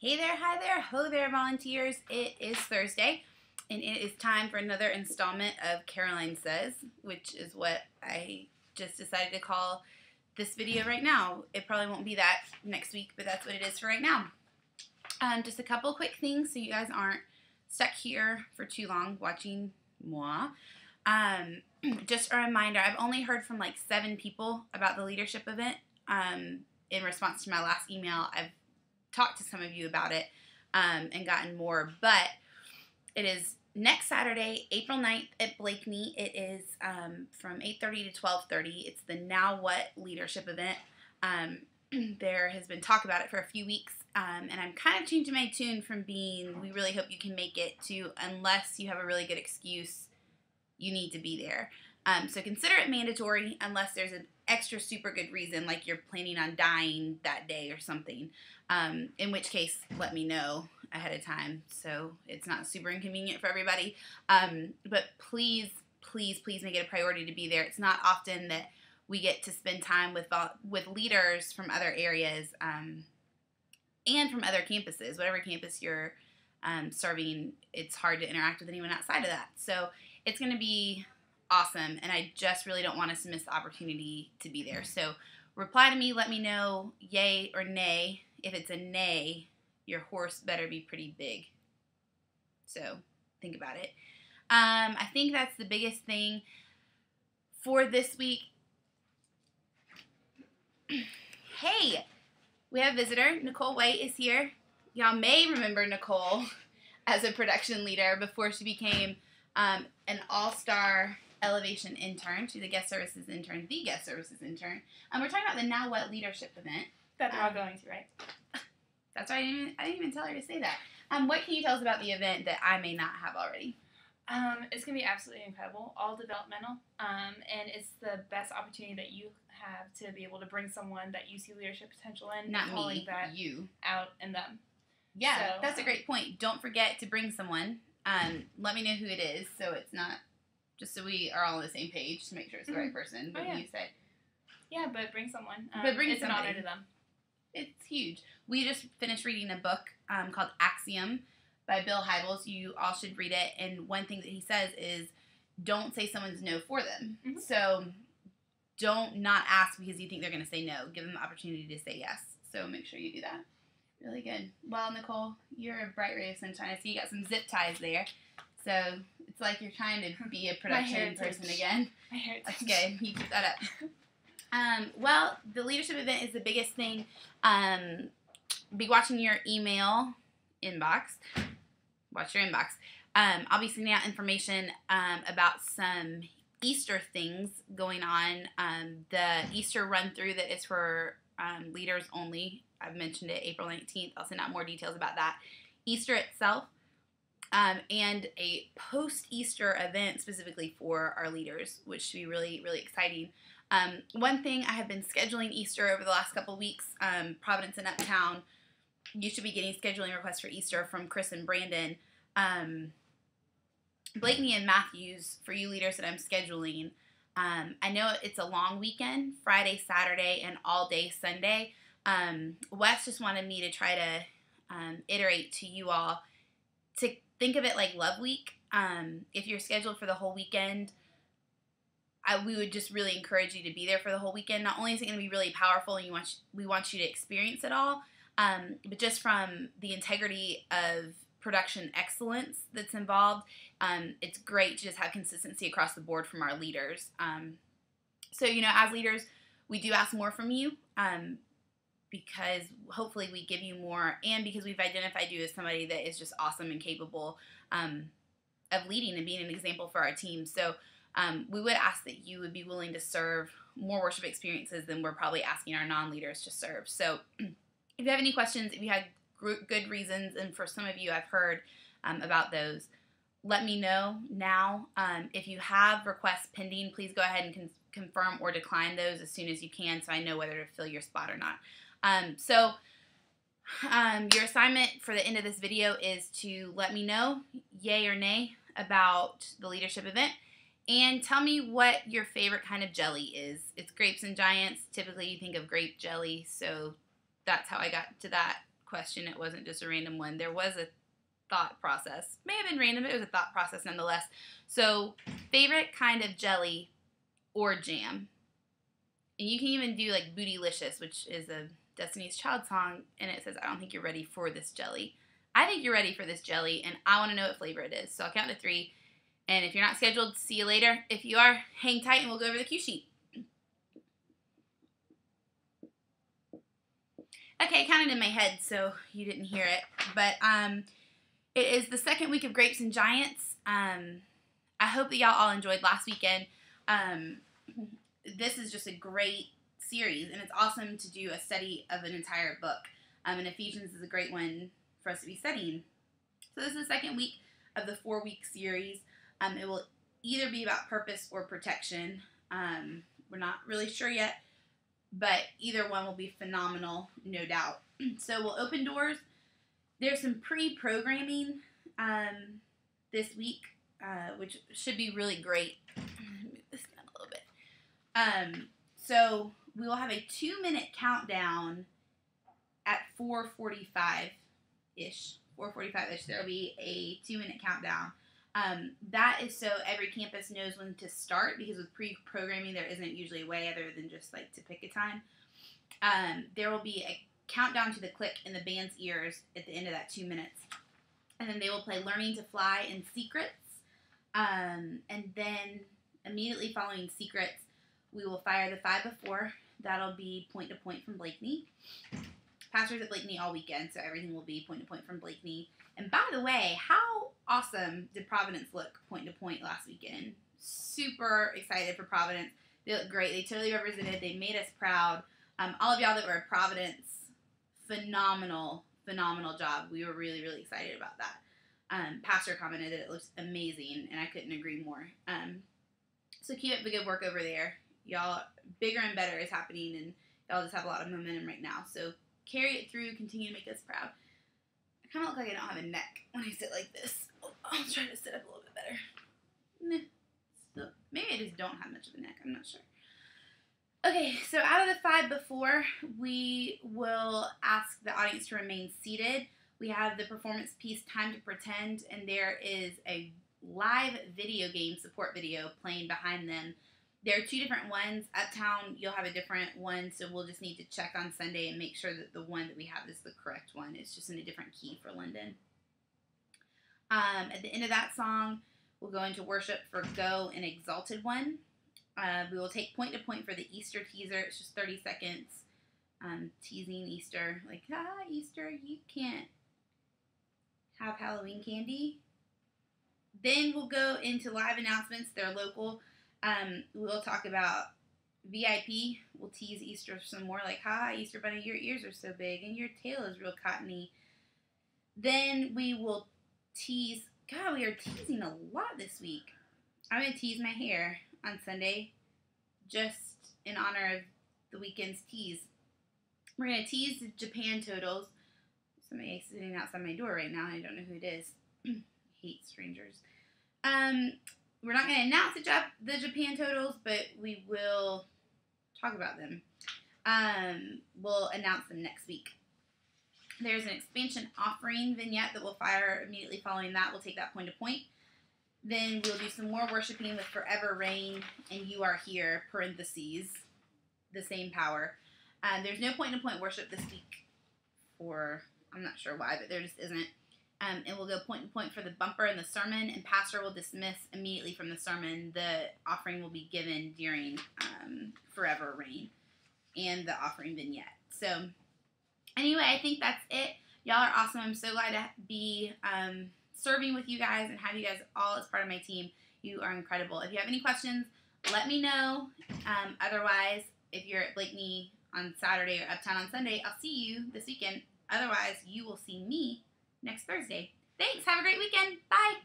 Hey there, hi there, ho there, volunteers. It is Thursday, and it is time for another installment of Caroline Says, which is what I just decided to call this video right now. It probably won't be that next week, but that's what it is for right now. Just a couple quick things so you guys aren't stuck here for too long watching moi. Just a reminder, I've only heard from like 7 people about the leadership event. In response to my last email, I've talked to some of you about it and gotten more, but it is next Saturday, April 9th at Blakeney. It is from 8:30 to 12:30. It's the Now What leadership event. There has been talk about it for a few weeks, and I'm kind of changing my tune from being we really hope you can make it to unless you have a really good excuse, you need to be there. So consider it mandatory unless there's an extra super good reason, like you're planning on dying that day or something, in which case let me know ahead of time so it's not super inconvenient for everybody. But please make it a priority to be there. It's not often that we get to spend time with leaders from other areas and from other campuses. Whatever campus you're serving, it's hard to interact with anyone outside of that. So it's going to be awesome, and I just really don't want us to miss the opportunity to be there. So reply to me, let me know yay or nay. If it's a nay, your horse better be pretty big. So think about it. I think that's the biggest thing for this week. Hey, we have a visitor. Nicole White is here. Y'all may remember Nicole as a production leader before she became an all-star Elevation intern. She's a guest services intern, the guest services intern. We're talking about the Now What leadership event that we're all going to, right? That's right. I didn't even tell her to say that. What can you tell us about the event that I may not have already? It's going to be absolutely incredible, all developmental, and it's the best opportunity that you have to be able to bring someone that you see leadership potential in, not and calling me, that you out in them. Yeah, so, that's a great point. Don't forget to bring someone. Let me know who it is, so it's not just so we are all on the same page to make sure it's the right person. But you said, yeah, but bring someone. But bring it's somebody. An honor to them. It's huge. We just finished reading a book called Axiom by Bill Hybels. You all should read it. And one thing that he says is, don't say someone's no for them. Mm-hmm. So don't not ask because you think they're going to say no. Give them the opportunity to say yes. So make sure you do that. Really good. Well, Nicole, you're a bright ray of sunshine. I see you got some zip ties there. So it's like you're trying to be a production person again. My heritage. That's good. You keep that up. Well, the leadership event is the biggest thing. Be watching your email inbox. Watch your inbox. I'll be sending out information about some Easter things going on. The Easter run-through that is for leaders only. I've mentioned it, April 19th. I'll send out more details about that. Easter itself. And a post-Easter event specifically for our leaders, which should be really, really exciting. One thing, I have been scheduling Easter over the last couple weeks. Providence and Uptown, you should be getting scheduling requests for Easter from Chris and Brandon. Blakeney and Matthews, for you leaders that I'm scheduling, I know it's a long weekend, Friday, Saturday, and all day Sunday. Wes just wanted me to try to iterate to you all to think of it like Love Week. If you're scheduled for the whole weekend, we would just really encourage you to be there for the whole weekend. Not only is it going to be really powerful and we want you to experience it all, but just from the integrity of production excellence that's involved, it's great to just have consistency across the board from our leaders. So, as leaders, we do ask more from you because hopefully we give you more, and because we've identified you as somebody that is just awesome and capable of leading and being an example for our team. So we would ask that you would be willing to serve more worship experiences than we're probably asking our non-leaders to serve. So if you have any questions, if you had good reasons, and for some of you I've heard about those, let me know now. If you have requests pending, please go ahead and confirm or decline those as soon as you can so I know whether to fill your spot or not. Your assignment for the end of this video is to let me know, yay or nay, about the leadership event, and tell me what your favorite kind of jelly is. It's Grapes and Giants. Typically you think of grape jelly, so that's how I got to that question. It wasn't just a random one. There was a thought process. May have been random, but it was a thought process nonetheless. So, favorite kind of jelly or jam. And you can even do like Bootylicious, which is a Destiny's Child song, and it says, I don't think you're ready for this jelly. I think you're ready for this jelly, and I want to know what flavor it is. So I'll count to 3, and if you're not scheduled, see you later. If you are, hang tight, and we'll go over the cue sheet. Okay, I counted in my head, so you didn't hear it. But it is the second week of Grapes and Giants. I hope that y'all all enjoyed last weekend. This is just a great series, and it's awesome to do a study of an entire book. And Ephesians is a great one for us to be studying. So this is the second week of the 4-week series. It will either be about purpose or protection. We're not really sure yet, but either one will be phenomenal, no doubt. So we'll open doors. There's some pre-programming this week, which should be really great. Move this down a little bit. So we will have a 2-minute countdown at 4:45-ish. 4:45-ish. There will be a 2-minute countdown. That is so every campus knows when to start, because with pre-programming there isn't usually a way other than just like to pick a time. There will be a countdown to the click in the band's ears at the end of that 2 minutes. And then they will play Learning to Fly and Secrets. And then immediately following Secrets, we will fire the 5 before. That'll be Point to Point from Blakeney. Pastor's at Blakeney all weekend, so everything will be Point to Point from Blakeney. And by the way, how awesome did Providence look Point to Point last weekend? Super excited for Providence. They look great. They totally represented. They made us proud. All of y'all that were at Providence, phenomenal job. We were really, really excited about that. Pastor commented that it looks amazing, and I couldn't agree more. So keep up the good work over there. Y'all, bigger and better is happening, and y'all just have a lot of momentum right now. So carry it through. Continue to make us proud. I kind of look like I don't have a neck when I sit like this. Oh, I'll try to sit up a little bit better. Nah, maybe I just don't have much of a neck. I'm not sure. Okay, so out of the 5 before, we will ask the audience to remain seated. We have the performance piece, Time to Pretend, and there is a live video game support video playing behind them. There are 2 different ones. Uptown, you'll have a different one, so we'll just need to check on Sunday and make sure that the one that we have is the correct one. It's just in a different key for Linden. At the end of that song, we'll go into worship for Go, an Exalted One. We will take Point to Point for the Easter teaser. It's just 30 seconds. Teasing Easter. Like, Easter, you can't have Halloween candy. Then we'll go into live announcements. They're local. We'll talk about VIP. We'll tease Easter some more. Like, Easter Bunny, your ears are so big and your tail is real cottony. Then we will tease. God, we are teasing a lot this week. I'm going to tease my hair on Sunday, just in honor of the weekend's tease. We're going to tease the Japan totals. Somebody sitting outside my door right now, and I don't know who it is. Hate strangers. We're not going to announce the Japan totals, but we will talk about them. We'll announce them next week. There's an expansion offering vignette that we'll fire immediately following that. We'll take that Point to Point. Then we'll do some more worshiping with Forever Reign and You Are Here, parentheses, the same power. There's no Point to Point worship this week, or I'm not sure why, but there just isn't. And we'll go Point to Point for the bumper and the sermon, and Pastor will dismiss immediately from the sermon. The offering will be given during Forever Reign and the offering vignette. So anyway, I think that's it. Y'all are awesome. I'm so glad to be serving with you guys and have you guys all as part of my team. You are incredible. If you have any questions, let me know. Otherwise, if you're at Blakeney on Saturday or Uptown on Sunday, I'll see you this weekend. Otherwise, you will see me next Thursday. Thanks. Have a great weekend. Bye.